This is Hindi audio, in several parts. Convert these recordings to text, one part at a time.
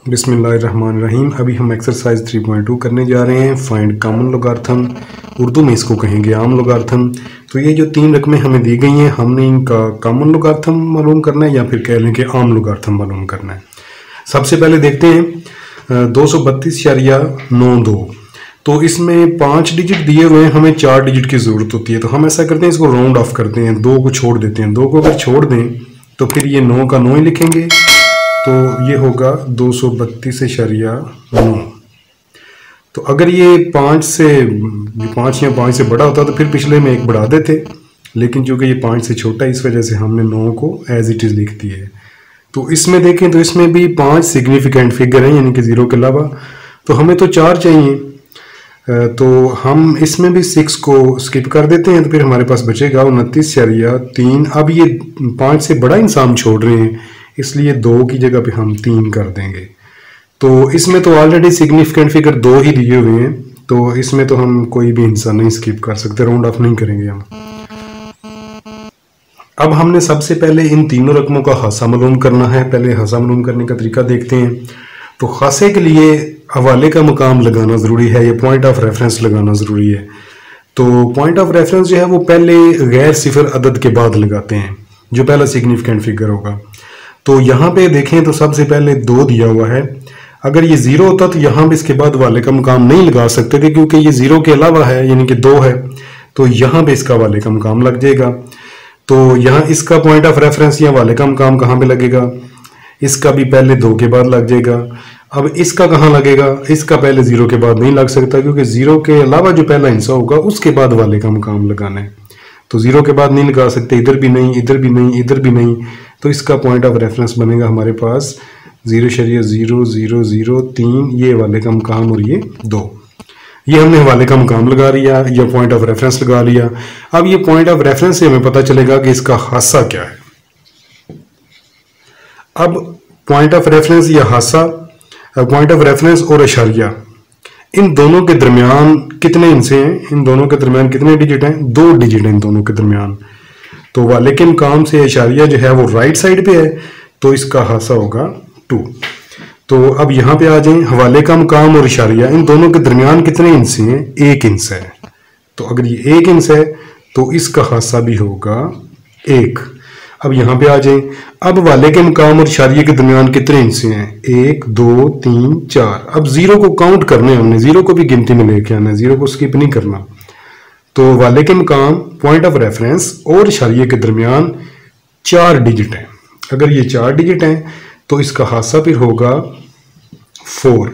बिस्मिल्लाहिर्रहमानिर्रहीम। अभी हम एक्सरसाइज 3.2 करने जा रहे हैं। फाइंड कॉमन लोगार्थम, उर्दू में इसको कहेंगे आम लोगार्थम। तो ये जो तीन रकमें हमें दी गई हैं, हमने इनका कॉमन लोगार्थम मालूम करना है या फिर कह लें कि आम लोगार्थम मालूम करना है। सबसे पहले देखते हैं 232.92। तो इसमें 5 डिजिट दिए हुए हैं, हमें 4 डिजिट की ज़रूरत होती है। तो हम ऐसा करते हैं, इसको राउंड ऑफ करते हैं, 2 को छोड़ देते हैं। 2 को अगर छोड़ दें तो फिर ये 9 का 9 ही लिखेंगे, तो ये होगा 232.9। तो अगर ये 5 या 5 से बड़ा होता तो फिर पिछले में 1 बढ़ा देते, लेकिन चूंकि ये 5 से छोटा है इस वजह से हमने 9 को एज इट इज़ लिख दिया है। तो इसमें देखें तो इसमें भी 5 सिग्निफिकेंट फिगर हैं, यानी कि 0 के अलावा। तो हमें तो 4 चाहिए, तो हम इसमें भी 6 को स्किप कर देते हैं। तो फिर हमारे पास बचेगा 29.3। अब ये 5 से बड़ा इंसान छोड़ रहे हैं, इसलिए 2 की जगह पे हम 3 कर देंगे। तो इसमें तो ऑलरेडी सिग्निफिकेंट फिगर 2 ही दिए हुए हैं, तो इसमें तो हम कोई भी हिस्सा नहीं स्किप कर सकते, राउंड ऑफ नहीं करेंगे हम। अब हमने सबसे पहले इन तीनों रकमों का हासा मालूम करना है। पहले हासा मालूम करने का तरीका देखते हैं। तो खासे के लिए हवाले का मुकाम लगाना ज़रूरी है, या पॉइंट ऑफ रेफरेंस लगाना ज़रूरी है। तो पॉइंट ऑफ रेफरेंस जो है वो पहले गैर सिफर अदद के बाद लगाते हैं, जो पहला सिग्निफिकेंट फिगर होगा। तो यहाँ पे देखें तो सबसे पहले 2 दिया हुआ है। अगर ये 0 होता तो यहाँ पे इसके बाद वाले का मुकाम नहीं लगा सकते थे, क्योंकि ये 0 के अलावा है, यानी कि 2 है। तो यहाँ पे इसका वाले का मुकाम लग जाएगा। तो यहाँ इसका पॉइंट ऑफ रेफरेंस या वाले का मुकाम कहाँ पे लगेगा? इसका भी पहले 2 के बाद लग जाएगा। अब इसका कहाँ लगेगा? इसका पहले 0 के बाद नहीं लग सकता, क्योंकि 0 के अलावा जो पहला हिस्सा होगा उसके बाद वाले का मुकाम लगाना है। तो 0 के बाद नहीं लगा सकते, इधर भी नहीं, इधर भी नहीं, इधर भी नहीं। तो इसका पॉइंट ऑफ रेफरेंस बनेगा हमारे पास 0.0003, ये वाले का मुकाम और ये 2। ये हमने हवाले का मुकाम लगा लिया या पॉइंट ऑफ रेफरेंस लगा लिया। अब ये पॉइंट ऑफ रेफरेंस से हमें पता चलेगा कि इसका हासा क्या है। अब पॉइंट ऑफ रेफरेंस या हासा, पॉइंट ऑफ रेफरेंस और इशारिया, इन दोनों के दरमियान कितने हिस्से हैं? इन दोनों के दरमियान कितने डिजिट हैं? 2 डिजिट हैं इन दोनों के दरमियान। तो वाले के मुकाम से इशारिया जो है वो राइट साइड पे है, तो इसका हासा होगा 2। तो अब यहाँ पे आ जाएं, हवाले का मुकाम और इशारिया, इन दोनों के दरमियान कितने हिस्से हैं? 1 इंच है। तो अगर ये 1 इंच है तो इसका हासा भी होगा 1। अब यहाँ पे आ जाएं, अब वाले के मुकाम और इशारिये के दरमियान कितने हिस्से हैं? 1 2 3 4। अब 0 को काउंट करने, हमने 0 को भी गिनती में लेके आना है, 0 को स्किप नहीं करना। तो वाले के मुकाम, पॉइंट ऑफ रेफरेंस और इशारिये के दरमियान 4 डिजिट हैं। अगर ये 4 डिजिट हैं तो इसका हासा फिर होगा 4।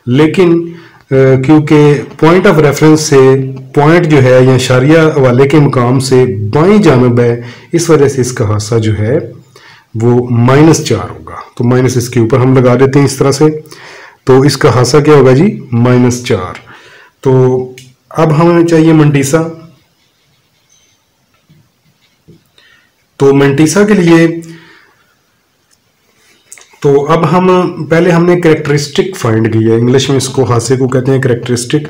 लेकिन क्योंकि पॉइंट ऑफ रेफरेंस से पॉइंट जो है या इशारिया वाले के मुकाम से बाईं जानब है, इस वजह से इसका हासा जो है वो -4 होगा। तो माइनस इसके ऊपर हम लगा देते हैं इस तरह से। तो इसका हासा क्या होगा जी? -4। तो अब हमें चाहिए मंटीसा। तो मंटीसा के लिए तो अब हम पहले हमने कैरेक्टरिस्टिक फाइंड किया, इंग्लिश में इसको हासे को कहते हैं कैरेक्टरिस्टिक।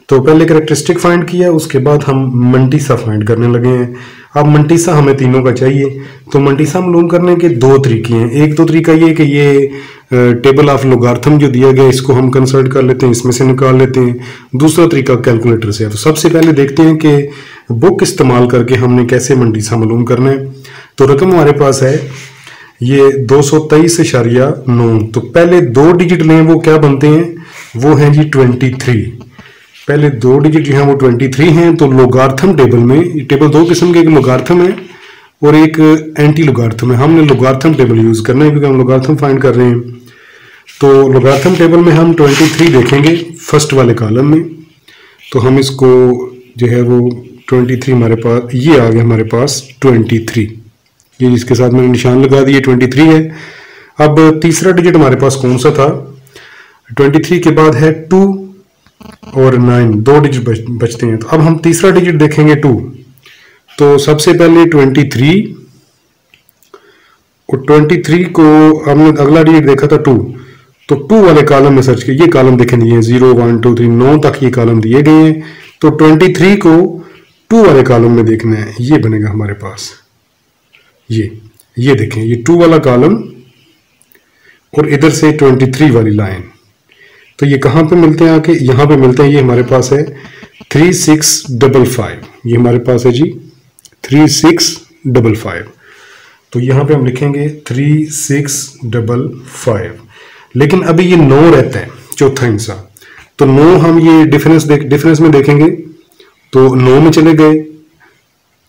तो पहले कैरेक्टरिस्टिक फाइंड किया, उसके बाद हम मंटीसा फाइंड करने लगे हैं। अब मंटीसा हमें तीनों का चाहिए। तो मंटीसा मालूम करने के 2 तरीके हैं। एक तो तरीका ये कि ये टेबल ऑफ लोगार्थम जो दिया गया इसको हम कंसल्ट कर लेते हैं, इसमें से निकाल लेते हैं। दूसरा तरीका कैलकुलेटर से है। तो सबसे पहले देखते हैं कि बुक इस्तेमाल करके हमने कैसे मंटीसा मालूम करना है। तो रकम हमारे पास है ये 223.9। तो पहले 2 डिजिट लें, वो क्या बनते हैं? वो हैं जी 23। पहले 2 डिजिट जो हैं वो 23 हैं। तो लोगार्थम टेबल में, टेबल 2 किस्म के, एक लोगार्थम है और एक एंटी लोगार्थम है। हमने लोगार्थम टेबल यूज करना है क्योंकि हम लोगार्थम फाइंड कर रहे हैं। तो लोगार्थम टेबल में हम 23 देखेंगे फर्स्ट वाले कॉलम में। तो हम इसको जो है वो 23 हमारे पास, ये आ गया हमारे पास 23, ये जिसके साथ मैंने निशान लगा दिए 23 है। अब तीसरा डिजिट हमारे पास कौन सा था? 23 के बाद है 2 और 9, 2 डिजिट बचते हैं। तो अब हम तीसरा डिजिट देखेंगे 2। तो सबसे पहले 23 और 23 को हमने अगला डिजिट देखा था 2। तो 2 वाले कॉलम में सर्च किया, ये कॉलम देखें दिए 0 1 2 3 9 तक ये कॉलम दिए गए हैं। तो 23 को 2 वाले कॉलम में देखना है, ये बनेगा हमारे पास। ये देखें, ये 2 वाला कॉलम और इधर से 23 वाली लाइन। तो ये कहाँ पे मिलते हैं आके, यहाँ पे मिलते हैं। ये हमारे पास है 3655, ये हमारे पास है जी 3655। तो यहाँ पे हम लिखेंगे 3655। लेकिन अभी ये 9 रहता है चौथा हिस्सा, तो 9 हम ये डिफरेंस में देखेंगे तो 9 में चले गए,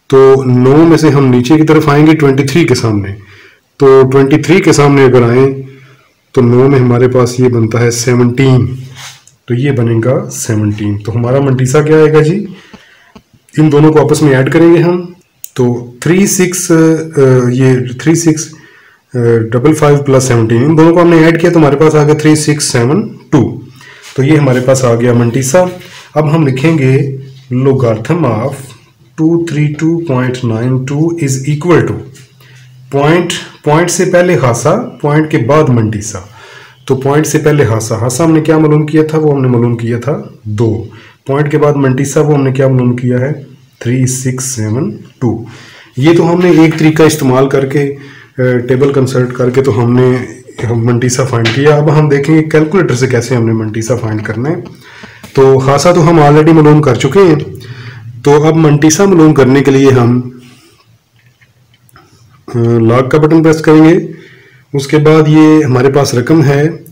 तो 9 में से हम नीचे की तरफ आएंगे 23 के सामने। तो 23 के सामने अगर आए तो 9 में हमारे पास ये बनता है 17, तो ये बनेगा 17। तो हमारा मंटीसा क्या आएगा जी, इन दोनों को आपस में ऐड करेंगे हम, तो 3655 प्लस 17, इन दोनों को हमने ऐड किया तो हमारे पास आ गया 3672। तो ये हमारे पास आ गया मंटीसा। अब हम लिखेंगे logarithm of 232.92 is equal to point से पहले हासा, पॉइंट के बाद मंटीसा। तो पॉइंट से पहले हासा हमने क्या मालूम किया था, वो हमने मालूम किया था 2। पॉइंट के बाद मंटीसा वो हमने क्या मालूम किया है 3672। ये तो हमने एक तरीका इस्तेमाल करके टेबल कंसल्ट करके तो हमने मंटीसा फाइंड किया। अब हम देखेंगे कैलकुलेटर से कैसे हमने मंटीसा फाइंड करना है। तो हासा तो हम ऑलरेडी मालूम कर चुके हैं, तो अब मंटीसा मालूम करने के लिए हम लॉग का बटन प्रेस करेंगे। उसके बाद ये हमारे पास रकम है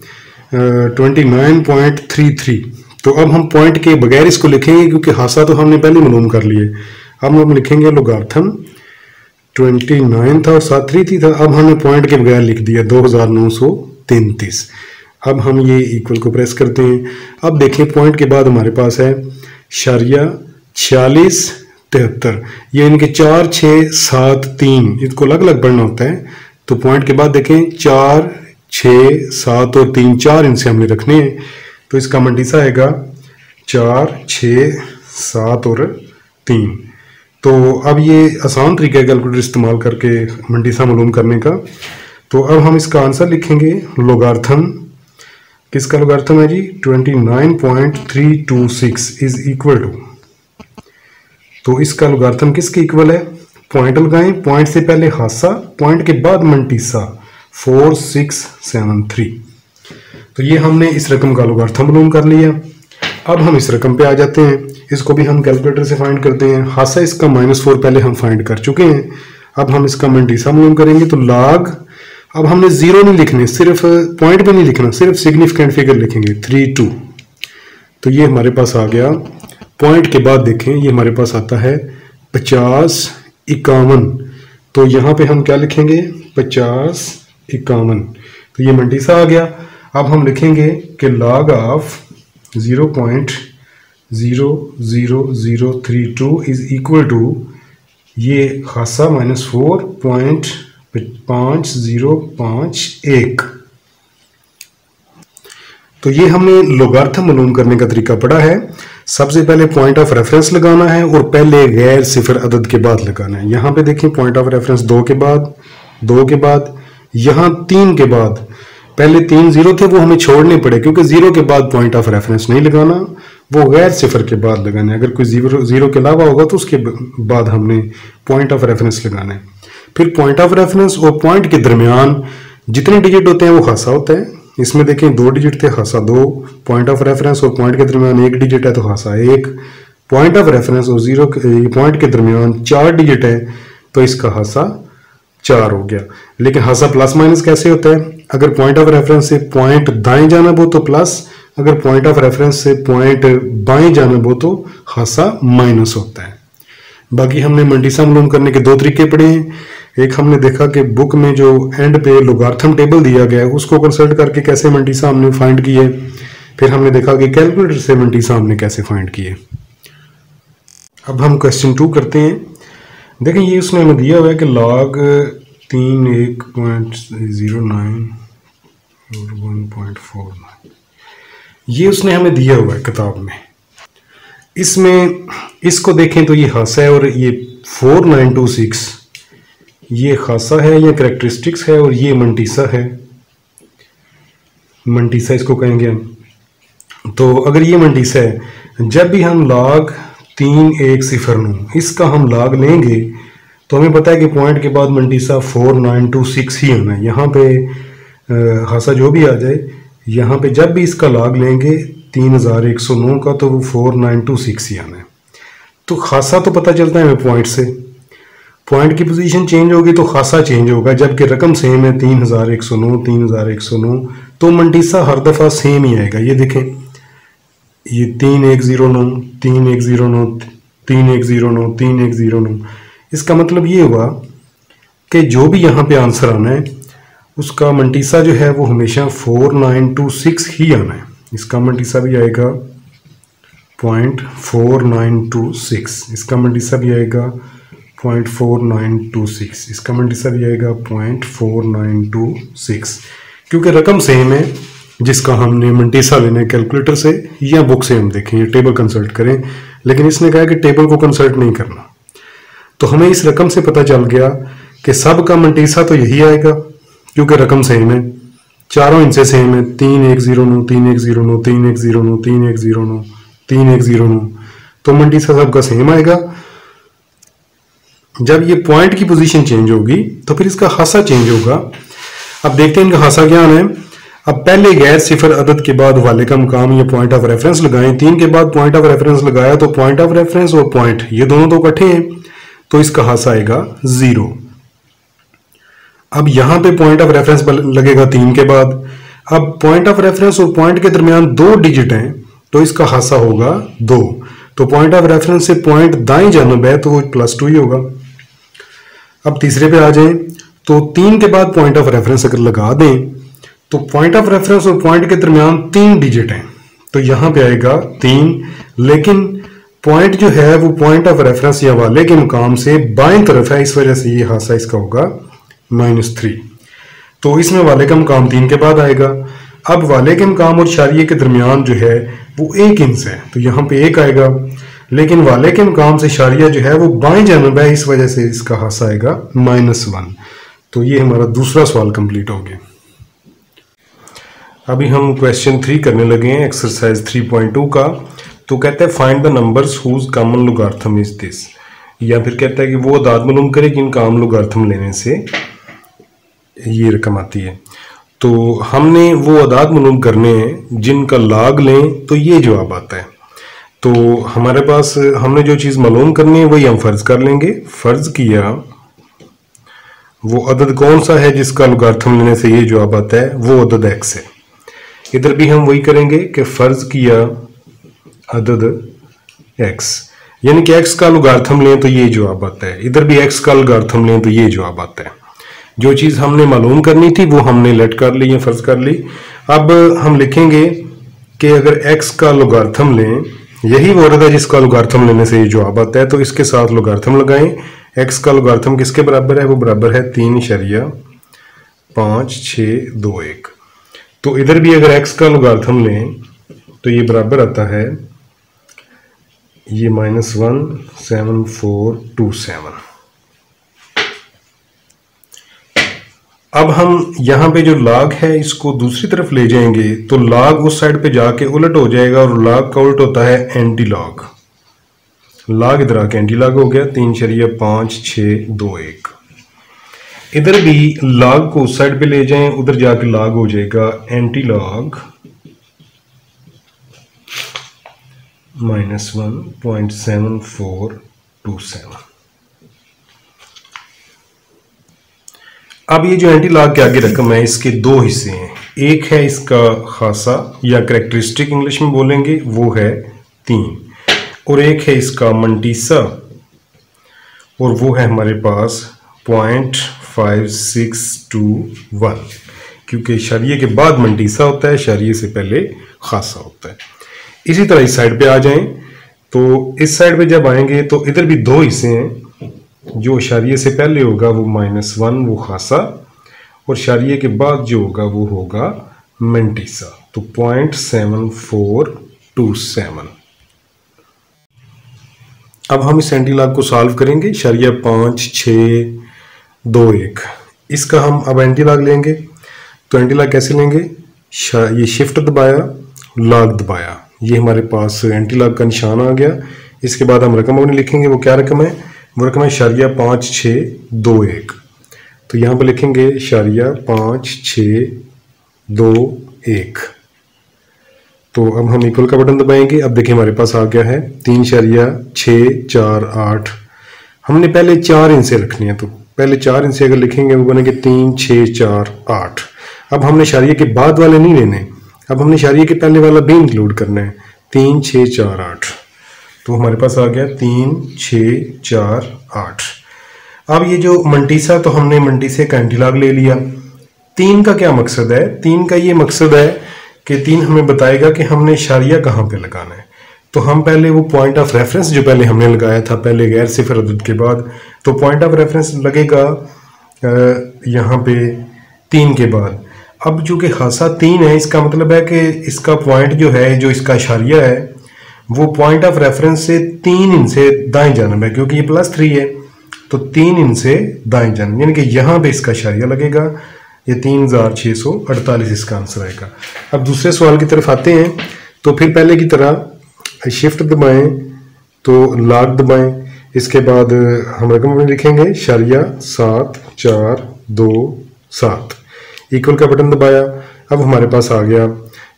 29.33। तो अब हम पॉइंट के बगैर इसको लिखेंगे क्योंकि हासा तो हमने पहले मालूम कर लिए। अब हम लिखेंगे लोगार्थम 29 था और 733 था, अब हमने पॉइंट के बगैर लिख दिया 2933। अब हम ये इक्वल को प्रेस करते हैं। अब देखें पॉइंट के बाद हमारे पास है शरिया 4673, ये इनके 4 6 7 3 इसको अलग अलग पढ़ना होता है। तो पॉइंट के बाद देखें 4 6 7 और 3, 4 इनसे हमने रखने हैं। तो इसका मंटीसा आएगा 4 6 7 और 3। तो अब ये आसान तरीका है कैलकुलेटर इस्तेमाल करके मंटीसा मालूम करने का। तो अब हम इसका आंसर लिखेंगे लोगार्थम, किसका लोगार्थम है जी 29.326 इज इक्वल टू, तो इसका लोगार्थम किसके इक्वल है, पॉइंट लगाएं, पॉइंट से पहले हासा, पॉइंट के बाद मंटीसा 4673। तो ये हमने इस रकम का लोगार्थम मालूम कर लिया। अब हम इस रकम पे आ जाते हैं, इसको भी हम कैलकुलेटर से फाइंड करते हैं। हासा इसका -4 पहले हम फाइंड कर चुके हैं। अब हम इसका मंटीसा मालूम करेंगे। तो लॉग, अब हमने 0 नहीं लिखने, सिर्फ पॉइंट भी नहीं लिखना, सिर्फ सिग्निफिकेंट फिगर लिखेंगे 32। तो ये हमारे पास आ गया। पॉइंट के बाद देखें ये हमारे पास आता है 50 51। तो यहाँ पे हम क्या लिखेंगे 50 51। तो ये मंटीसा आ गया। अब हम लिखेंगे कि log of 0.00032 is equal to ये हासा -4.5051। तो ये हमने लोगार्थम मालूम करने का तरीका पढ़ा है। सबसे पहले पॉइंट ऑफ रेफरेंस लगाना है और पहले गैर सिफर अदद के बाद लगाना है। यहाँ पे देखिए पॉइंट ऑफ रेफरेंस 2 के बाद, 2 के बाद, यहाँ 3 के बाद। पहले 3 0 थे वो हमें छोड़ने पड़े क्योंकि 0 के बाद पॉइंट ऑफ रेफरेंस नहीं लगाना, वो गैर सिफर के बाद लगाना है। अगर कोई 0 के अलावा होगा तो उसके बाद हमने पॉइंट ऑफ रेफरेंस लगाना है। फिर पॉइंट ऑफ रेफरेंस और पॉइंट के दरमियान जितने डिजिट होते हैं वो हासा होता है। इसमें देखें 2 डिजिट थे, हासा 2। पॉइंट ऑफ रेफरेंस और पॉइंट के दरमियान 1 डिजिट है तो हासा 1। पॉइंट ऑफ रेफरेंस और 0 पॉइंट के दरमियान 4 डिजिट है तो इसका हासा 4 हो गया। लेकिन हासा प्लस माइनस कैसे होता है, अगर पॉइंट ऑफ रेफरेंस से पॉइंट दाएं जाना हो तो प्लस, अगर पॉइंट ऑफ रेफरेंस से पॉइंट बाएं जाना हो तो हासा माइनस होता है। बाकी हमने मंटीसा मालूम करने के 2 तरीके पढ़े हैं। एक हमने देखा कि बुक में जो एंड पे लोगार्थम टेबल दिया गया है उसको कंसल्ट करके कैसे मंटीसा हमने फाइंड किए। फिर हमने देखा कि कैलकुलेटर से मंटीसा हमने कैसे फाइंड किए। अब हम क्वेश्चन 2 करते हैं। देखें ये उसमें हमें दिया हुआ है कि लॉग 3 1.09 और 1.49, ये उसने हमें दिया हुआ है किताब में। इसमें इसको देखें तो ये हासा है और ये 4926 ये खासा है, ये कैरेक्टरिस्टिक्स है और ये मंटीसा है। मंटीसा इसको कहेंगे हम। तो अगर ये मंटीसा है, जब भी हम लॉग 3109 इसका हम लॉग लेंगे तो हमें पता है कि पॉइंट के बाद मंटीसा 4926 ही होना है। यहाँ पे हासा जो भी आ जाए, यहाँ पे जब भी इसका लॉग लेंगे 3109 का तो वो 4926 ही आना है। तो खासा तो पता चलता है हमें पॉइंट से, पॉइंट की पोजीशन चेंज होगी तो खासा चेंज होगा, जबकि रकम सेम है 3109 3109, तो मंटीसा हर दफ़ा सेम ही आएगा। ये देखें, ये 3109 3109 3109 3109, इसका मतलब ये हुआ कि जो भी यहाँ पे आंसर आना है उसका मंटीसा जो है वो हमेशा 4926 ही आना है। इसका मंटीसा भी आएगा 0.4926, इसका मंटीसा भी आएगा 0.4926, इसका मंटीसा भी आएगा 0.4926, क्योंकि रकम सेम है। जिसका हमने मंटीसा लेना है कैलकुलेटर से या बुक से हम देखें, टेबल कंसल्ट करें, लेकिन इसने कहा कि टेबल को कंसल्ट नहीं करना। तो हमें इस रकम से पता चल गया कि सब का मंटीसा तो यही आएगा, क्योंकि रकम सेम है, चारों इनसे सेम है, 3109 3109 3109 3109 3109, तो मंटीसा सबका सेम आएगा। जब ये पॉइंट की पोजीशन चेंज होगी तो फिर इसका हासा चेंज होगा। अब देखते हैं इनका हासा क्या आना है। अब पहले गैर सिफर अदद के बाद वाले का मकाम या पॉइंट ऑफ रेफरेंस लगाएं, 3 के बाद पॉइंट ऑफ रेफरेंस लगाया तो पॉइंट ऑफ रेफरेंस और पॉइंट ये दोनों तो इकट्ठे हैं, तो इसका हासा आएगा 0। अब यहां पे पॉइंट ऑफ रेफरेंस लगेगा 3 के बाद। अब पॉइंट ऑफ रेफरेंस और पॉइंट के दरमियान 2 डिजिट हैं, तो इसका हासा होगा 2। तो पॉइंट ऑफ रेफरेंस से पॉइंट दाएं जानब है तो वो +2 ही होगा। अब तीसरे पे आ जाएं, तो 3 के बाद पॉइंट ऑफ रेफरेंस अगर लगा दें तो पॉइंट ऑफ रेफरेंस और पॉइंट के दरमियान 3 डिजिट हैं, तो यहां पे आएगा 3, लेकिन पॉइंट जो है वो पॉइंट ऑफ रेफरेंस या वाले के मुकाम से बाएं तरफ है, इस वजह से ये हासा इसका होगा -3। तो इसमें वाले का मुकाम 3 के बाद आएगा। अब वाले के मुकाम और शारिये के दरमियान जो है वो 1 इंच है, तो यहाँ पे 1 आएगा, लेकिन वाले के मुकाम से शारिया जो है वो बाएं जानब है, इस वजह से इसका हासा आएगा -1। तो ये हमारा दूसरा सवाल कंप्लीट हो गया। अभी हम क्वेश्चन 3 करने लगे हैं, एक्सरसाइज 3.2 का। तो कहते हैं find the numbers whose common logarithm is this, या फिर कहता है कि वो अदाद मालूम करे कि इनका आम लोगार्थम लेने से ये रकम आती है। तो हमने वो अदाद मालूम करने हैं जिनका लॉग लें तो ये जवाब आता है। तो हमारे पास हमने जो चीज़ मालूम करनी है वही हम फ़र्ज़ कर लेंगे। फ़र्ज़ किया वो अदद कौन सा है जिसका लोगार्थम लेने से ये जवाब आता है, वो अदद x है। इधर भी हम वही करेंगे कि फ़र्ज़ किया अदद x, यानी कि x का लोगार्थम लें तो ये जवाब आता है। इधर भी x का लोगार्थम लें तो ये जवाब आता है। जो चीज़ हमने मालूम करनी थी वो हमने लेट कर ली या फ़र्ज़ कर ली। अब हम लिखेंगे कि अगर x का लोगार्थम लें, यही वो अदद है जिसका लोगार्थम लेने से ये जवाब आता है, तो इसके साथ लोगार्थम लगाएं। x का लोगार्थम किसके बराबर है, वो बराबर है 3.5621। तो इधर भी अगर x का लोगार्थम लें तो ये बराबर आता है ये -17427। अब हम यहाँ पे जो लॉग है इसको दूसरी तरफ ले जाएंगे, तो लॉग उस साइड पे जाके उलट हो जाएगा, और लॉग का उलट होता है एंटी लॉग। लॉग इधर आके एंटी लॉग हो गया 3.5621। इधर भी लॉग को उस साइड पे ले जाएं, उधर जाके लॉग हो जाएगा एंटी लॉग -1.7427। अब ये जो एंटी लॉग के आगे रकम है इसके 2 हिस्से हैं। एक है इसका खासा या करेक्टरिस्टिक इंग्लिश में बोलेंगे, वो है 3, और एक है इसका मंटीसा, और वो है हमारे पास 0.5621, क्योंकि शरिये के बाद मंटीसा होता है, शरिये से पहले खासा होता है। इसी तरह इस साइड पे आ जाएं, तो इस साइड पे जब आएंगे तो इधर भी 2 हिस्से हैं। जो शरिये से पहले होगा वो -1, वो खासा, और शरिये के बाद जो होगा वो होगा मंटीसा, तो 0.7427। अब हम इस एंटी लॉग को सॉल्व करेंगे। शरिया 5621, इसका हम अब एंटी लॉग लेंगे। तो एंटी लॉग कैसे लेंगे, ये शिफ्ट दबाया, लॉग दबाया, ये हमारे पास एंटी लॉग का निशान आ गया। इसके बाद हम रकम अपनी लिखेंगे, वो क्या रकम है, वो रकम है शरिया 5621। तो यहाँ पर लिखेंगे शरिया 5621 2 1। तो अब हम इक्वल का बटन दबाएंगे। अब देखिए हमारे पास आ गया है 3.648। हमने पहले 4 इनसे रखनी है, तो पहले 4 इनसे अगर लिखेंगे वो बनेंगे 3.648। अब हमने इशारिये के बाद वाले नहीं लेने, अब हमने इशारिये के पहले वाला भी इंक्लूड करना है, 3.648। तो हमारे पास आ गया 3.648। अब ये जो मंटीसा, तो हमने मंटीसे का एंटीलॉग ले लिया। 3 का क्या मकसद है? 3 का ये मकसद है कि 3 हमें बताएगा कि हमने इशारिया कहाँ पे लगाना है। तो हम पहले वो पॉइंट ऑफ रेफरेंस जो पहले हमने लगाया था पहले गैर सिफर अदद के बाद, तो पॉइंट ऑफ रेफरेंस लगेगा यहाँ पे 3 के बाद। अब चूंकि खासा 3 है, इसका मतलब है कि इसका पॉइंट जो है, जो इसका इशारिया है, वो पॉइंट ऑफ रेफरेंस से 3 इनसे दाएं जानब है, क्योंकि ये +3 है, तो 3 इनसे दाएं जानब, यानी कि यहाँ पे इसका इशारिया लगेगा। ये 3648 इसका आंसर आएगा। अब दूसरे सवाल की तरफ आते हैं। तो फिर पहले की तरह शिफ्ट दबाएं तो लॉग दबाएं, इसके बाद हम रकम में लिखेंगे इशारिया 7 4 2 7, इक्वल का बटन दबाया। अब हमारे पास आ गया,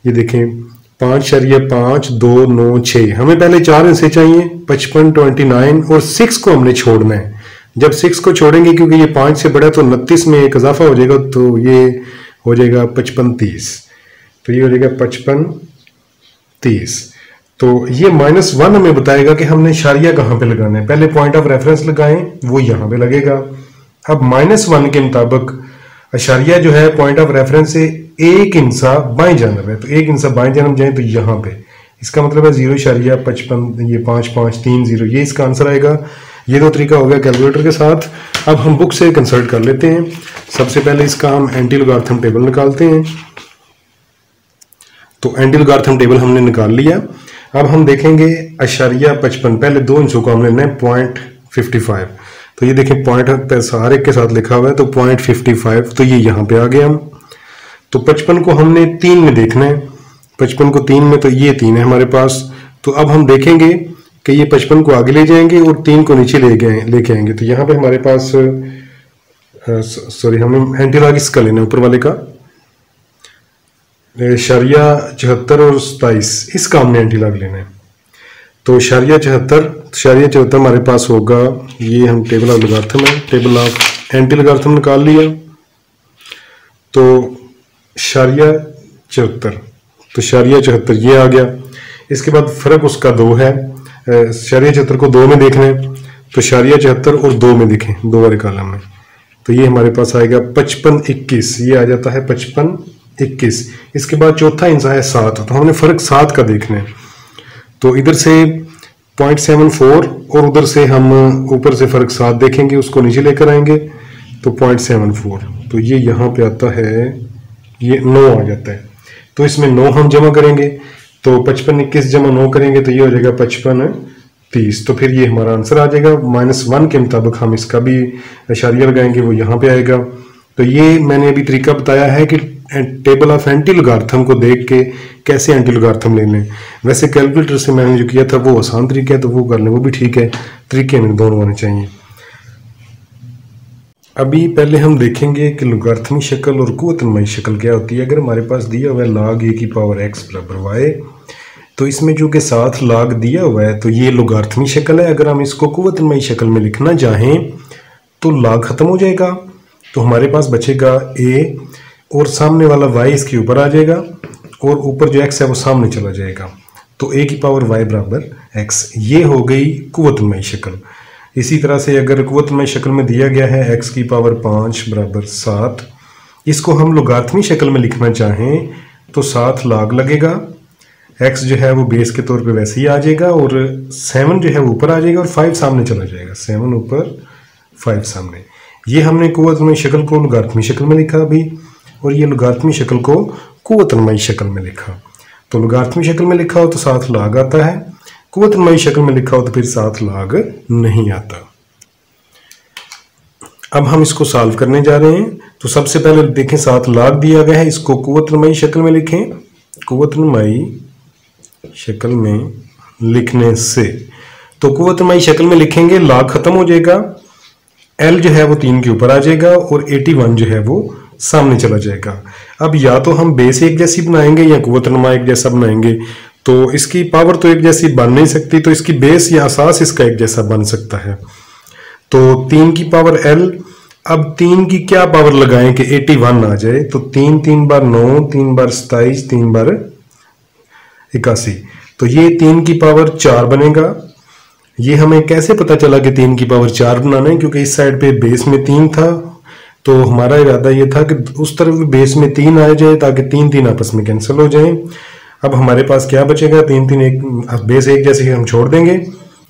ये देखें 5.52996। हमें पहले 4 इनसे चाहिए, 55 29 और 6 को हमने छोड़ना है। जब 6 को छोड़ेंगे, क्योंकि ये 5 से बड़ा, तो 29 में एक इजाफा हो जाएगा, तो ये हो जाएगा 55 30। तो ये हो जाएगा 55 30। तो ये -1 हमें बताएगा कि हमने इशारिया कहाँ पे लगाना है। पहले पॉइंट ऑफ रेफरेंस लगाएं, वो यहाँ पे लगेगा। अब -1 के मुताबिक इशारिया जो है पॉइंट ऑफ रेफरेंस से 1 इंचा बाएं जानब है, तो 1 इंचा बाएं जानब जाए तो यहाँ पे, इसका मतलब है 0.55, ये 5530, ये इसका आंसर आएगा। ये 2 तरीका हो गया कैलकुलेटर के साथ। अब हम बुक से कंसल्ट कर लेते हैं। सबसे पहले इसका हम एंटी लोगारिथम टेबल निकालते हैं। तो एंटी लोगारिथम टेबल हमने निकाल लिया। अब हम देखेंगे इशारिया 55, पहले 2 इंचों को हमने लेना है 0.55। तो ये देखें पॉइंट हर एक के साथ लिखा हुआ है, तो 0.55, तो ये यहाँ पे आ गया हम। तो 55 को हमने 3 में देखना है, 55 को 3 में, तो ये 3 है हमारे पास। तो अब हम देखेंगे कि ये 55 को आगे ले जाएंगे और 3 को नीचे लेके आएंगे। तो यहाँ पे हमारे पास सॉरी, हमें एंटीलॉग इसका लेना है, ऊपर वाले का, इशारिया 74 और 27, इसका हमने एंटीलॉग लेना है। तो इशारिया 74 हमारे पास होगा, ये हम टेबल ऑफ लोगारिथम है, टेबल ऑफ एंटी लोगारिथम निकाल लिया। तो इशारिया 74, तो इशारिया 74 ये आ गया। इसके बाद फ़र्क उसका 2 है, इशारिया 74 को 2 में देखना है, तो इशारिया 74 और 2 में देखें, 2 वाले कॉलम में, तो ये हमारे पास आएगा 55 21, ये आ जाता है 55 21। इसके बाद चौथा इंचा है 7, तो हमने फ़र्क 7 का देखना है। तो इधर से 0.74 और उधर से हम ऊपर से फ़र्क 7 देखेंगे, उसको नीचे लेकर आएंगे, तो 0.74, तो ये यहाँ पे आता है, ये 9 आ जाता है। तो इसमें 9 हम जमा करेंगे, तो 55 21 जमा 9 करेंगे, तो ये हो जाएगा 55 30। तो फिर ये हमारा आंसर आ जाएगा। -1 के मुताबिक हम इसका भी इशारिया लगाएंगे, वो यहाँ पे आएगा। तो ये मैंने अभी तरीका बताया है कि टेबल ऑफ एंटी लोगारिथम को देख के कैसे एंटी लोगारिथम ले लें। वैसे कैलकुलेटर से मैंने जो किया था वो आसान तरीका है, तो वो कर लें, वो भी ठीक है। तरीके में दोनों होने चाहिए। अभी पहले हम देखेंगे कि लोगारिथमी शक्ल और कुव्वतनुमाई शक्ल क्या होती है। अगर हमारे पास दिया हुआ है log a की पावर x बराबर y, तो इसमें चूँकि साथ log दिया हुआ है, तो ये लोगारिथमी शक्ल है। अगर हम इसको कुव्वतनुमाई शक्ल में लिखना चाहें तो log ख़त्म हो जाएगा, तो हमारे पास बचेगा a और सामने वाला y इसके ऊपर आ जाएगा और ऊपर जो x है वो सामने चला जाएगा। तो a की पावर y बराबर x, ये हो गई कुव्वतनुमाई शक्ल। इसी तरह से अगर कुव्वतनुमाई शक्ल में दिया गया है x की पावर 5 बराबर 7, इसको हम लोगारिथमी शक्ल में लिखना चाहें तो 7 log लगेगा, x जो है वो बेस के तौर पे वैसे ही आ जाएगा और 7 जो है वो ऊपर आ जाएगा और 5 सामने चला जाएगा, 7 ऊपर 5 सामने। ये हमने कुव्वतनुमाई शक्ल को लोगारिथमी शक्ल में लिखा अभी, और ये लोगारिथमी शक्ल को कुव्वतनुमाई शक्ल में लिखा। तो लोगारिथमी शक्ल में लिखा हो तो 7 log आता है, कुव्वतनुमाई शक्ल में लिखा हो तो फिर 7 log नहीं आता। अब हम इसको सॉल्व करने जा रहे हैं। तो सबसे पहले देखें 7 log दिया गया है, इसको कुव्वतनुमाई शक्ल में लिखें। कुव्वतनुमाई शक्ल में लिखने से, तो कुव्वतनुमाई शक्ल में लिखेंगे, log खत्म हो जाएगा, l जो है वो 3 के ऊपर आ जाएगा और 81 जो है वो सामने चला जाएगा। अब या तो हम बेस एक जैसी बनाएंगे या कुव्वत नुमा एक जैसा बनाएंगे, तो इसकी पावर तो एक जैसी बन नहीं सकती, तो इसकी बेस या असास इसका एक जैसा बन सकता है। तो 3 की पावर l, अब 3 की क्या पावर लगाएं कि 81 आ जाए, तो 3 3 बार 9, 3 बार 27, 3 बार 81, तो ये 3 की पावर 4 बनेगा। ये हमें कैसे पता चला कि 3 की पावर 4 बनाना है, क्योंकि इस साइड पे बेस में 3 था, तो हमारा इरादा ये था कि उस तरफ बेस में 3 आ जाए ताकि 3 3 आपस में कैंसिल हो जाए। अब हमारे पास क्या बचेगा, 3 3 एक बेस एक जैसे हम छोड़ देंगे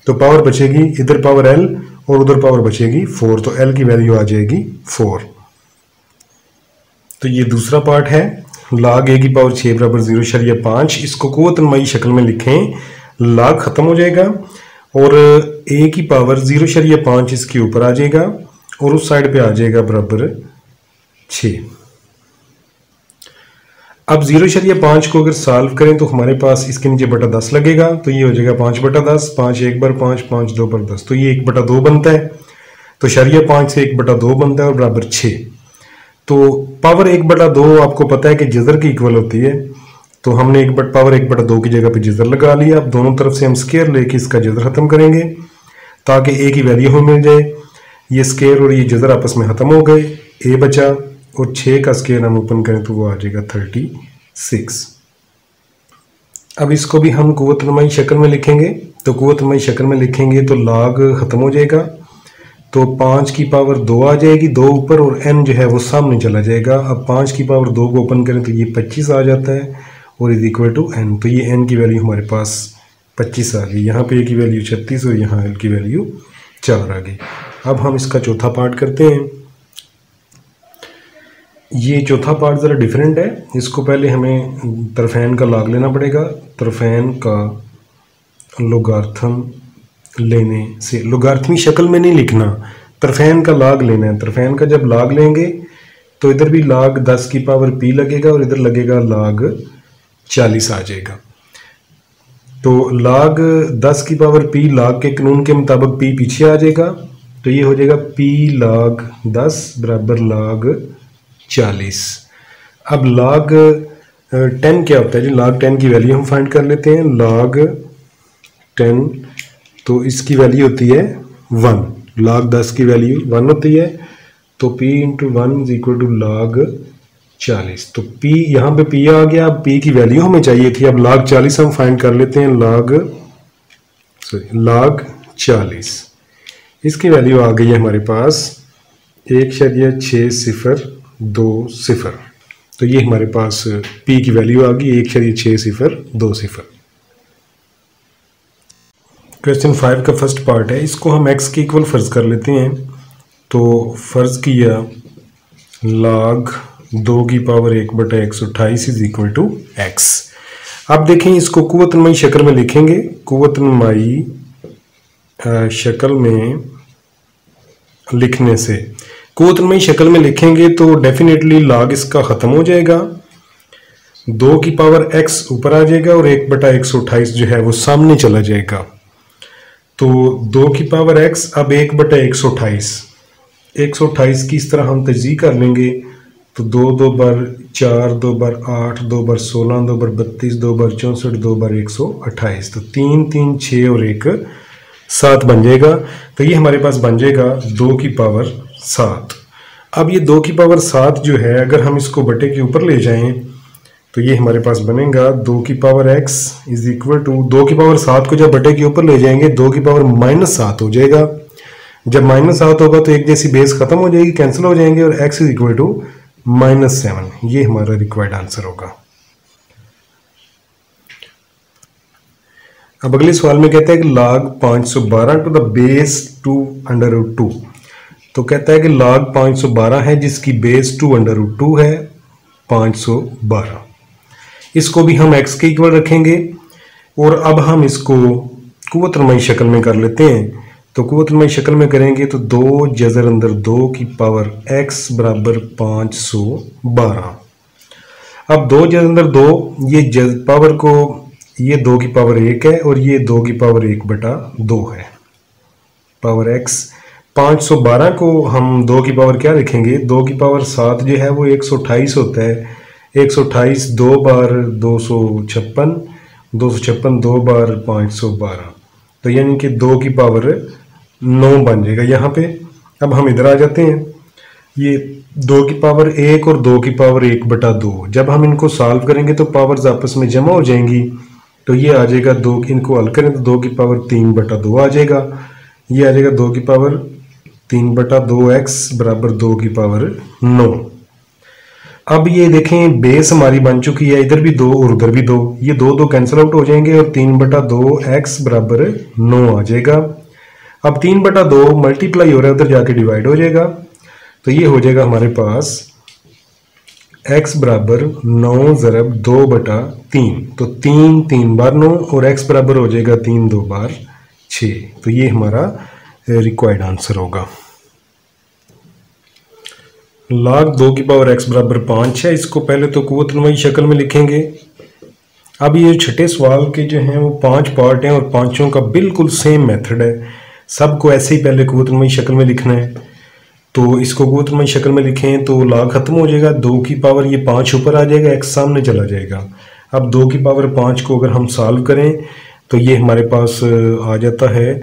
तो पावर बचेगी, इधर पावर l और उधर पावर बचेगी 4, तो l की वैल्यू आ जाएगी 4। तो ये दूसरा पार्ट है, log a की पावर 6 बराबर 0.5। इसको कुव्वत नुमाई शक्ल में लिखें, log खत्म हो जाएगा और a की पावर 0.5 इसके ऊपर आ जाएगा और उस साइड पे आ जाएगा बराबर 6। अब 0.5 को अगर सॉल्व करें तो हमारे पास इसके नीचे बटा 10 लगेगा, तो ये हो जाएगा 5/10, 5 1 बार 5, 5 2 बार 10, तो ये 1/2 बनता है। तो 0.5 से 1/2 बनता है और बराबर 6। तो पावर 1/2 आपको पता है कि जज़र की इक्वल होती है, तो हमने पावर 1/2 की जगह पे जज़र लगा लिया। अब दोनों तरफ से हम स्केयर लेके इसका जज़र खत्म करेंगे ताकि a की वैल्यू हमें मिल जाए। ये स्केयर और ये जज़र आपस में खत्म हो गए, a बचा और 6 का स्केयर हम ओपन करें तो वो आ जाएगा 36। अब इसको भी हम कुव्वत नुमाई शक्ल में लिखेंगे, तो कुव्वत नुमाई शक्ल में लिखेंगे तो log खत्म हो जाएगा, तो 5 की पावर 2 आ जाएगी, 2 ऊपर और n जो है वो सामने चला जाएगा। अब 5 की पावर 2 को ओपन करें तो ये 25 आ जाता है और इज इक्वल टू n, तो ये n की वैल्यू हमारे पास 25 आ गई। यहाँ पे a की वैल्यू 36 और यहाँ l की वैल्यू 4 आ गई। अब हम इसका चौथा पार्ट करते हैं। ये चौथा पार्ट ज़रा डिफरेंट है, इसको पहले हमें तरफैन का log लेना पड़ेगा। तरफैन का लोगार्थम लेने से, लोगार्थमी शक्ल में नहीं लिखना, तरफैन का log लेना है। तरफैन का जब log लेंगे तो इधर भी log 10 की पावर p लगेगा और इधर लगेगा log 40 आ जाएगा। तो log 10 की पावर p log के कानून के मुताबिक p पीछे आ जाएगा, तो ये हो जाएगा p log 10 बराबर log 40। अब log 10 क्या होता है जी, log 10 की वैल्यू हम फाइंड कर लेते हैं। log 10 तो इसकी वैल्यू होती है 1, log 10 की वैल्यू 1 होती है, तो p into 1 is equal to log 40। तो p यहाँ पे p आ गया, अब p की वैल्यू हमें चाहिए थी, अब log 40 हम फाइंड कर लेते हैं। log 40 इसकी वैल्यू आ गई है हमारे पास 1.6020, तो ये हमारे पास p की वैल्यू आ गई 1.6020। क्वेश्चन 5 का फर्स्ट पार्ट है, इसको हम x के इक्वल फर्ज कर लेते हैं। तो फर्ज किया log 2 की power 1/128 is equal to x। अब देखें इसको कुव्वत नुमाई शक्ल में लिखेंगे। कुव्वत नुमाई शक्ल में लिखने से, कुव्वत नुमाई शक्ल में लिखेंगे तो डेफिनेटली log इसका ख़त्म हो जाएगा, 2 की पावर x ऊपर आ जाएगा और 1/128 जो है वो सामने चला जाएगा। तो 2 की पावर x, अब 1/128, 128 की इस तरह हम तजज़ीह कर लेंगे तो 2 2 बार 4, 2 बार 8, 2 बार 16, 2 बार 32, 2 बार 64, 2 बार 128, तो 3 3 6 और 1 7 बन जाएगा। तो ये हमारे पास बन जाएगा 2 की पावर 7। अब ये 2 की पावर 7 जो है अगर हम इसको बटे के ऊपर ले जाएं तो ये हमारे पास बनेगा 2 की power x is equal to 2 की पावर 7 को जब बटे के ऊपर ले जाएंगे 2 की पावर -7 हो जाएगा। जब -7 होगा तो एक जैसी बेस खत्म हो जाएगी, कैंसिल हो जाएंगे और x इज इक्वल टू -7, ये हमारा रिक्वायर्ड आंसर होगा। अब अगले सवाल में कहता है कि log 512 टू द बेस 2√2, तो कहता है कि log 512 है जिसकी बेस 2√2 है 512। इसको भी हम x के इक्वल रखेंगे और अब हम इसको कुव्वत नुमाई शक्ल में कर लेते हैं। तो कुव्वत नुमाई शक्ल में करेंगे तो 2 जज़र अंदर 2 की पावर x बराबर 512। अब 2 जज़र अंदर 2, ये पावर को, ये 2 की पावर 1 है और ये 2 की पावर 1/2 है। पावर x 512 को हम 2 की पावर क्या लिखेंगे, 2 की पावर 7 जो है वो 128 होता है। 128 2 बार 256, 256 2 बार 512, तो यानी कि 2 की पावर 9 बन जाएगा यहाँ पे। अब हम इधर आ जाते हैं, ये 2 की पावर 1 और 2 की पावर 1/2, जब हम इनको सॉल्व करेंगे तो पावर्स आपस में जमा हो जाएंगी, तो ये आ जाएगा 2, इनको हल करें तो 2 की पावर 3/2 आ जाएगा। ये आ जाएगा 2 की पावर 3/2x बराबर 2 की पावर 9। अब ये देखें बेस हमारी बन चुकी है, इधर भी 2 और उधर भी 2, ये 2 कैंसिल आउट हो जाएंगे और 3/2x बराबर 9 आ जाएगा। अब 3/2 मल्टीप्लाई हो रहा है, उधर जाके डिवाइड हो जाएगा, तो ये हो जाएगा हमारे पास x बराबर 9 ज़रब 2/3, तो 3 3 बार 9 और x बराबर हो जाएगा 3 2 बार 6, तो ये हमारा रिक्वायर्ड आंसर होगा। log 2 की पावर x बराबर 5 है, इसको पहले तो कुव्वतनुमाई शक्ल में लिखेंगे। अब ये छठे सवाल के जो हैं वो 5 पार्ट हैं और पांचों का बिल्कुल सेम मेथड है, सबको ऐसे ही पहले कुव्वतनुमाई शक्ल में लिखना है। तो इसको कुव्वतनुमाई शक्ल में लिखें तो log खत्म हो जाएगा, 2 की पावर ये 5 ऊपर आ जाएगा, x सामने चला जाएगा। अब 2 की पावर 5 को अगर हम सॉल्व करें तो ये हमारे पास आ जाता है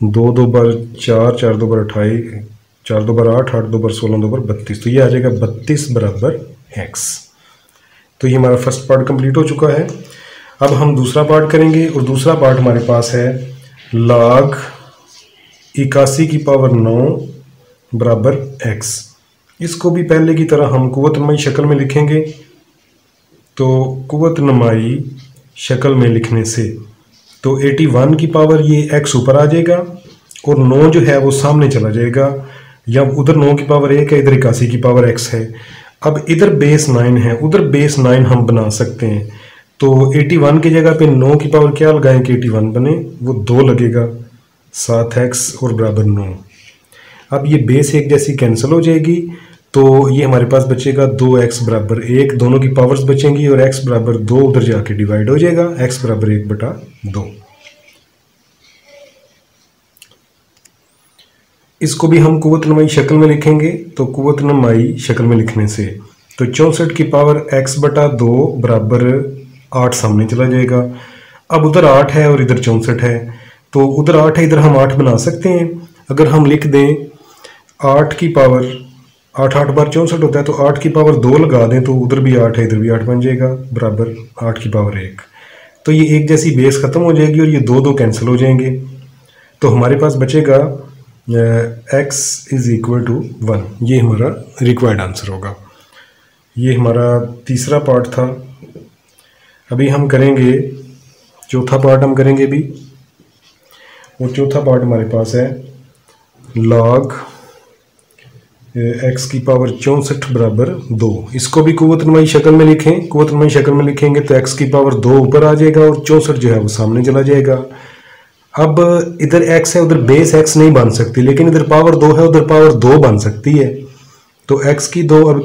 2 2 बार 4, 4 2 बार 28, 4 2 बार 8, 8 2 बार 16, 2 बार 32, तो ये आ जाएगा 32 बराबर x। तो ये हमारा फर्स्ट पार्ट कंप्लीट हो चुका है। अब हम दूसरा पार्ट करेंगे और दूसरा पार्ट हमारे पास है log 81 की पावर 9 बराबर x। इसको भी पहले की तरह हम कुव्वतनुमाई शक्ल में लिखेंगे, तो कुव्वतनुमाई शक्ल में लिखने से तो 81 की पावर ये x ऊपर आ जाएगा और 9 जो है वो सामने चला जाएगा, या उधर 9 की पावर 1 है, इधर 81 की पावर x है। अब इधर बेस 9 है, उधर बेस 9 हम बना सकते हैं, तो 81 की जगह पे 9 की पावर क्या लगाएं कि 81 बने, वो 2 लगेगा, 7x और बराबर 9। अब ये बेस एक जैसी कैंसिल हो जाएगी, तो ये हमारे पास बचेगा 2x बराबर 1, दोनों की पावर्स बचेंगी और x बराबर 2 उधर जाके डिवाइड हो जाएगा, x बराबर 1/2। इसको भी हम कुव्वतनुमाई शक्ल में लिखेंगे, तो कुव्वतनुमाई शक्ल में लिखने से तो 64 की पावर x/2 बराबर 8 सामने चला जाएगा। अब उधर 8 है और इधर 64 है, तो उधर 8 है, इधर हम 8 बना सकते हैं। अगर हम लिख दें 8 की पावर 8 8 बार 64 होता है, तो 8 की पावर 2 लगा दें, तो उधर भी 8 है, इधर भी 8 बन जाएगा, बराबर 8 की पावर 1। तो ये एक जैसी बेस ख़त्म हो जाएगी और ये 2 कैंसिल हो जाएंगे, तो हमारे पास बचेगा x = 1। ये हमारा रिक्वायर्ड आंसर होगा। ये हमारा तीसरा पार्ट था। अभी हम करेंगे चौथा पार्ट, हम करेंगे अभी, और चौथा पार्ट हमारे पास है log x की पावर 64 बराबर 2। इसको भी कुव्वतनुमाई शक्ल में लिखें, कुव्वतनुमाई शक्ल में लिखेंगे तो x की पावर 2 ऊपर आ जाएगा और 64 जो है वो सामने चला जाएगा। अब इधर x है, उधर बेस x नहीं बन सकती, लेकिन इधर पावर 2 है, उधर पावर 2 बन सकती है, तो x की 2 अब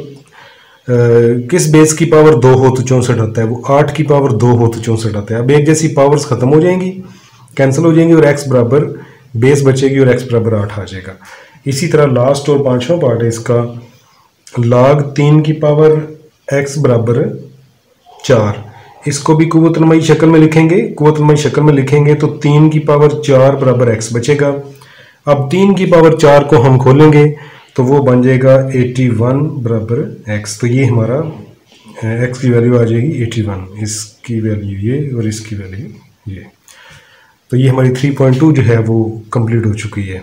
किस बेस की पावर 2 हो तो 64 आता है, वो 8 की पावर 2 हो तो 64 आता है। अब एक जैसी पावर्स खत्म हो जाएंगी, कैंसिल हो जाएंगी और x बराबर बेस बचेगी और x बराबर 8 आ जाएगा। इसी तरह लास्ट और पांचवा पार्ट है इसका, log 3 की पावर x बराबर 4। इसको भी कुव्वतनुमाई शक्ल में लिखेंगे, कुव्वतनुमाई शक्ल में लिखेंगे तो 3 की पावर 4 बराबर x बचेगा। अब 3 की पावर 4 को हम खोलेंगे तो वो बन जाएगा 81 बराबर x। तो ये हमारा x की वैल्यू आ जाएगी 81, इसकी वैल्यू ये और इसकी वैल्यू ये। तो ये हमारी 3.2 जो है वो कंप्लीट हो चुकी है।